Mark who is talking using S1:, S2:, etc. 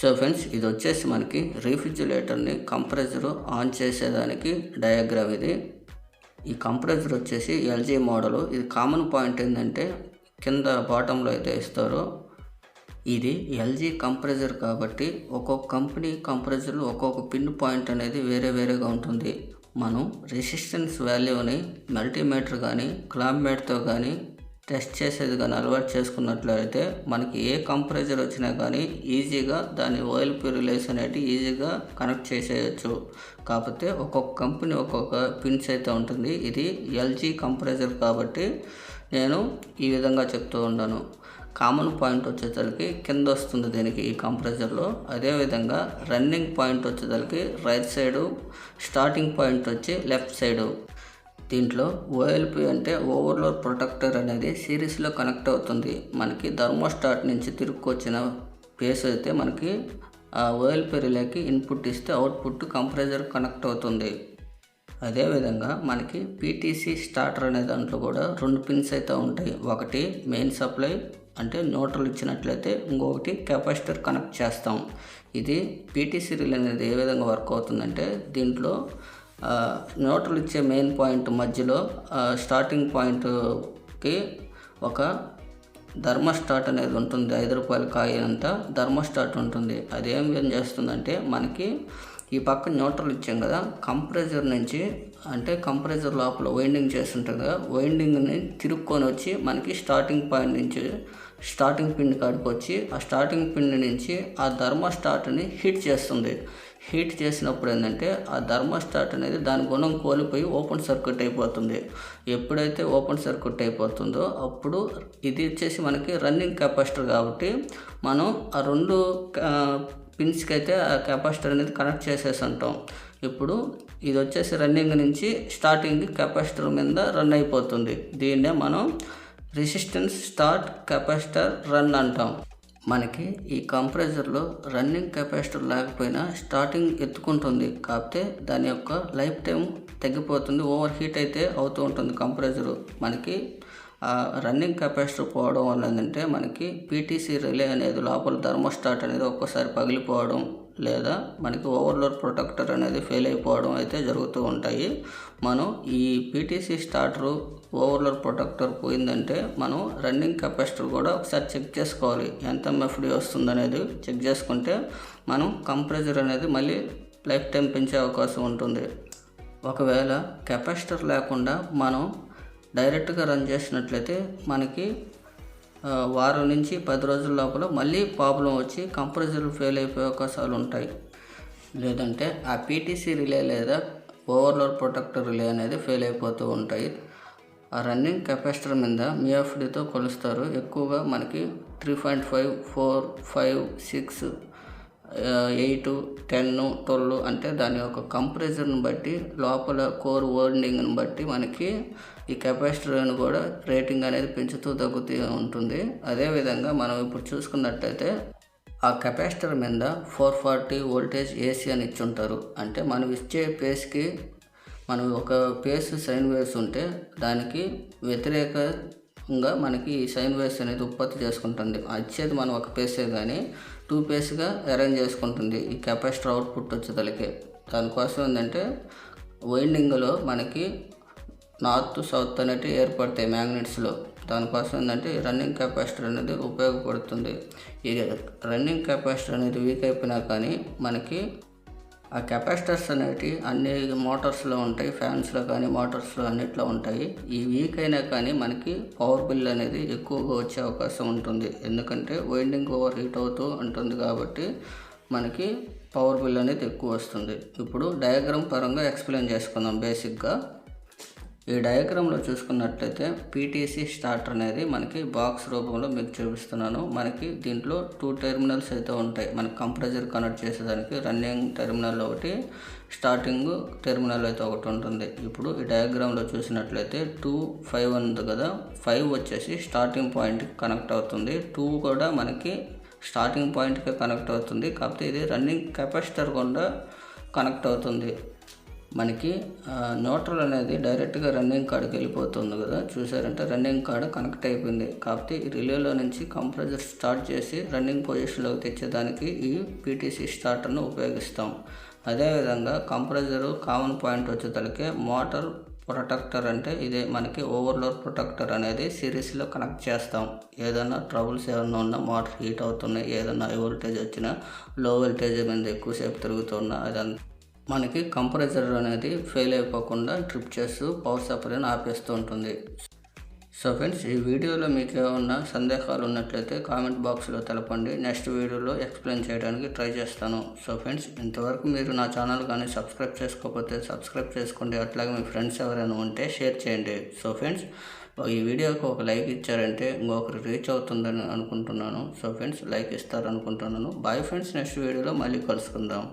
S1: So friends, ఇది వచ్చేసి మనకి రీఫ్రిజిరేటర్ని కంప్రెసర్ ఆన్ చేసేదానికి డయాగ్రామ్ ఇది. ఈ కంప్రెసర్ వచ్చేసి ఎల్జీ మోడలు. ఇది కామన్ పాయింట్ ఏంటంటే కింద బాటంలో అయితే ఇస్తారో ఇది ఎల్జీ కంప్రెసర్ కాబట్టి ఒక్కొక్క కంపెనీ కంప్రెసర్లు ఒక్కొక్క పిన్ పాయింట్ అనేది వేరేగా ఉంటుంది. మనం రెసిస్టెన్స్ వాల్యూని మల్టీమీటర్ కానీ క్లాంపమీటర్తో కానీ టెస్ట్ చేసేది కానీ అలవాటు చేసుకున్నట్లయితే మనకి ఏ కంప్రెసర్ వచ్చినా కానీ ఈజీగా దాని ఓఎల్పి రిలేస్ అనేవి ఈజీగా కనెక్ట్ చేసేయచ్చు. కాకపోతే ఒక్కొక్క కంపెనీ ఒక్కొక్క పిన్స్ అయితే ఉంటుంది. ఇది ఎల్జీ కంప్రెసర్ కాబట్టి నేను ఈ విధంగా చెప్తూ ఉన్నాను. కామన్ పాయింట్ వచ్చేసరికి కింద వస్తుంది దీనికి ఈ కంప్రెసర్లో. అదేవిధంగా రన్నింగ్ పాయింట్ వచ్చేసరికి రైట్ సైడు, స్టార్టింగ్ పాయింట్ వచ్చి లెఫ్ట్ సైడు. దీంట్లో ఓఎల్పి అంటే ఓవర్లోడ్ ప్రొటెక్టర్ అనేది సిరీస్లో కనెక్ట్ అవుతుంది. మనకి థర్మోస్టాట్ నుంచి తిరుక్కొచ్చిన పేస్ అయితే మనకి ఆ ఓఎల్పి రిలేకి ఇన్పుట్ ఇస్తే అవుట్పుట్ కంప్రెసర్ కనెక్ట్ అవుతుంది. అదేవిధంగా మనకి పీటీసీ స్టార్టర్ అనే దాంట్లో కూడా 2 పిన్స్ అయితే ఉంటాయి. ఒకటి మెయిన్ సప్లై అంటే న్యూట్రల్ ఇచ్చినట్లయితే, ఇంకొకటి కెపాసిటర్ కనెక్ట్ చేస్తాం. ఇది పీటీసీ రిలే అనేది ఏ విధంగా వర్క్ అవుతుందంటే దీంట్లో న్యూట్రల్ ఇచ్చే మెయిన్ పాయింట్ మధ్యలో స్టార్టింగ్ పాయింట్కి ఒక థర్మోస్టాట్ అనేది ఉంటుంది. 5 రూపాయల కాయిన్ అంతా థర్మోస్టాట్ ఉంటుంది. అది ఏం చేస్తుందంటే మనకి ఈ పక్క న్యూట్రల్ ఇచ్చాం కదా, కంప్రెసర్ నుంచి అంటే కంప్రెసర్ లోపల వైండింగ్ చేస్తుంటుంది కదా, వైండింగ్ని తిరుక్కొని వచ్చి మనకి స్టార్టింగ్ పాయింట్ నుంచి స్టార్టింగ్ పిన్ కాడికి వచ్చి ఆ స్టార్టింగ్ పిన్ నుంచి ఆ థర్మోస్టాట్ని హీట్ చేస్తుంది. హీట్ చేసినప్పుడు ఏంటంటే ఆ థర్మోస్టాట్ అనేది దాని గుణం కోల్పోయి ఓపెన్ సర్క్యూట్ అయిపోతుంది. ఎప్పుడైతే ఓపెన్ సర్క్యూట్ అయిపోతుందో అప్పుడు ఇది వచ్చేసి మనకి రన్నింగ్ కెపాసిటర్ కాబట్టి మనం ఆ 2 పిన్స్కి అయితే ఆ కెపాసిటర్ అనేది కనెక్ట్ చేసేసి ఉంటాం. ఇప్పుడు ఇది వచ్చేసి రన్నింగ్ నుంచి స్టార్టింగ్ కెపాసిటర్ మీద రన్ అయిపోతుంది. దీన్నే మనం రెసిస్టెన్స్ స్టార్ట్ కెపాసిటర్ రన్ అంటాం. మనకి ఈ కంప్రెసర్లో రన్నింగ్ కెపాసిటర్ లేకపోయినా స్టార్టింగ్ ఎత్తుకుంటుంది. కాకపోతే దాని యొక్క లైఫ్ టైం తగ్గిపోతుంది, ఓవర్ హీట్ అయితే అవుతూ ఉంటుంది కంప్రెసరు. మనకి రన్నింగ్ కెపాసిటర్ పోవడం వల్ల ఏంటంటే మనకి పీటీసీ రిలే అనేది లోపల థర్మోస్టాట్ అనేది ఒక్కోసారి పగిలిపోవడం లేదా మనకి ఓవర్లోడ్ ప్రొటెక్టర్ అనేది ఫెయిల్ అయిపోవడం అయితే జరుగుతూ ఉంటాయి. మనం ఈ పీటీసీ స్టార్టరు ఓవర్లోడ్ ప్రొటెక్టర్ పోయిందంటే మనం రన్నింగ్ కెపాసిటర్ కూడా ఒకసారి చెక్ చేసుకోవాలి. ఎంత ఎంఎఫ్డి వస్తుందనేది చెక్ చేసుకుంటే మనం కంప్రెసర్ అనేది మళ్ళీ లైఫ్ టైం పెంచే అవకాశం ఉంటుంది. ఒకవేళ కెపాసిటర్ లేకుండా మనం డైరెక్ట్గా రన్ చేసినట్లయితే మనకి వారం నుంచి 10 రోజుల లోపల మళ్ళీ ప్రాబ్లం వచ్చి కంప్రెసర్ ఫెయిల్ అయిపోయే అవకాశాలు ఉంటాయి. లేదంటే ఆ పీటీసీ రిలే లేదా ఓవర్లోడ్ ప్రొటెక్టర్ రిలే అనేది ఫెయిల్ అయిపోతూ ఉంటాయి. ఆ రన్నింగ్ కెపాసిటర్ మీద మిఎఫ్డితో కొలుస్తారు. ఎక్కువగా మనకి 3.5, 4, 5, 6, 8, 10, 12 అంటే దాని యొక్క కంప్రెసర్ని బట్టి లోపల కోర్ వైండింగ్ని బట్టి మనకి ఈ కెపాసిటర్ అని కూడా రేటింగ్ అనేది పెంచుతూ తగ్గుతూ ఉంటుంది. అదేవిధంగా మనం ఇప్పుడు చూసుకున్నట్టయితే ఆ కెపాసిటర్ మీద 440 వోల్టేజ్ ఏసీ అని ఇచ్చుంటారు. అంటే మనం ఇచ్చే పేస్కి మనం ఒక పేస్ సైన్ వేవ్స్ ఉంటే దానికి వ్యతిరేకంగా మనకి ఈ సైన్ వేవ్స్ అనేది ఉత్పత్తి చేసుకుంటుంది. ఇచ్చేది మనం ఒక పేసే కానీ 2 పేస్గా అరేంజ్ చేసుకుంటుంది ఈ కెపాసిటర్ అవుట్పుట్ వచ్చేదలికే. దానికోసం ఏంటంటే వైండింగ్లో మనకి నార్త్ సౌత్ అనేవి ఏర్పడతాయి మ్యాగ్నెట్స్లో. దానికోసం ఏంటంటే రన్నింగ్ కెపాసిటర్ అనేది ఉపయోగపడుతుంది. ఈ రన్నింగ్ కెపాసిటర్ అనేది వీక్ అయిపోయినా కానీ మనకి ఆ కెపాసిటర్స్ అనేవి అన్ని మోటార్స్లో ఉంటాయి, ఫ్యాన్స్లో కానీ మోటార్స్లో అన్నిట్లో ఉంటాయి. ఈ వీక్ అయినా కానీ మనకి పవర్ బిల్ అనేది ఎక్కువగా వచ్చే అవకాశం ఉంటుంది. ఎందుకంటే వైండింగ్ ఓవర్ హీట్ అవుతూ ఉంటుంది కాబట్టి మనకి పవర్ బిల్ అనేది ఎక్కువ వస్తుంది. ఇప్పుడు డయాగ్రామ్ పరంగా ఎక్స్ప్లెయిన్ చేసుకుందాం. బేసిక్గా ఈ డయాగ్రామ్లో చూసుకున్నట్లయితే పీటీసీ స్టార్టర్ అనేది మనకి బాక్స్ రూపంలో మీకు చూపిస్తున్నాను. మనకి దీంట్లో 2 టెర్మినల్స్ అయితే ఉంటాయి. మనకి కంప్రెసర్ కనెక్ట్ చేసేదానికి రన్నింగ్ టెర్మినల్ ఒకటి, స్టార్టింగ్ టెర్మినల్ అయితే ఒకటి ఉంటుంది. ఇప్పుడు ఈ డయాగ్రామ్లో చూసినట్లయితే 2, 5 ఉంది కదా, 5 వచ్చేసి స్టార్టింగ్ పాయింట్కి కనెక్ట్ అవుతుంది. 2 కూడా మనకి స్టార్టింగ్ పాయింట్కి కనెక్ట్ అవుతుంది. కాకపోతే ఇది రన్నింగ్ కెపాసిటర్ కూడా కనెక్ట్ అవుతుంది. మనకి న్యూట్రల్ అనేది డైరెక్ట్గా రన్నింగ్ కార్డ్కి వెళ్ళిపోతుంది కదా, చూసారంటే రన్నింగ్ కార్డ్ కనెక్ట్ అయిపోయింది. కాకపోతే ఈ రిలేలో నుంచి కంప్రెసర్ స్టార్ట్ చేసి రన్నింగ్ పొజిషన్లోకి తెచ్చేదానికి ఈ పీటీసీ స్టార్టర్ను ఉపయోగిస్తాం. అదేవిధంగా కంప్రెసర్ కామన్ పాయింట్ వచ్చేసరికి మోటార్ ప్రొటెక్టర్, అంటే ఇదే మనకి ఓవర్లోడ్ ప్రొటెక్టర్ అనేది సిరీస్లో కనెక్ట్ చేస్తాం. ఏదైనా ట్రబుల్స్ ఏమైనా ఉన్నా, మోటార్ హీట్ అవుతున్నాయి, ఏదైనా హై వోల్టేజ్ వచ్చినా, లో వోల్టేజ్ మీద ఎక్కువసేపు తిరుగుతున్నా, అదంతా మనకి కంప్రెసర్ అనేది ఫెయిల్ అయిపోకుండా ట్రిప్ చేస్తూ పవర్ సప్లైని ఆపేస్తూ ఉంటుంది. సో ఫ్రెండ్స్, ఈ వీడియోలో మీకు ఏమన్నా సందేహాలు ఉన్నట్లయితే కామెంట్ బాక్స్లో తెలపండి. నెక్స్ట్ వీడియోలో ఎక్స్ప్లెయిన్ చేయడానికి ట్రై చేస్తాను. సో ఫ్రెండ్స్, ఇంతవరకు మీరు నా ఛానల్ కానీ సబ్స్క్రైబ్ చేసుకోకపోతే సబ్స్క్రైబ్ చేసుకోండి. అట్లాగే మీ ఫ్రెండ్స్ ఎవరైనా ఉంటే షేర్ చేయండి. సో ఫ్రెండ్స్, ఈ వీడియోకి ఒక లైక్ ఇచ్చారంటే ఇంకొకరు రీచ్ అవుతుందని అనుకుంటున్నాను. సో ఫ్రెండ్స్, లైక్ ఇస్తారనుకుంటున్నాను. బాయ్ ఫ్రెండ్స్, నెక్స్ట్ వీడియోలో మళ్ళీ కలుసుకుందాం.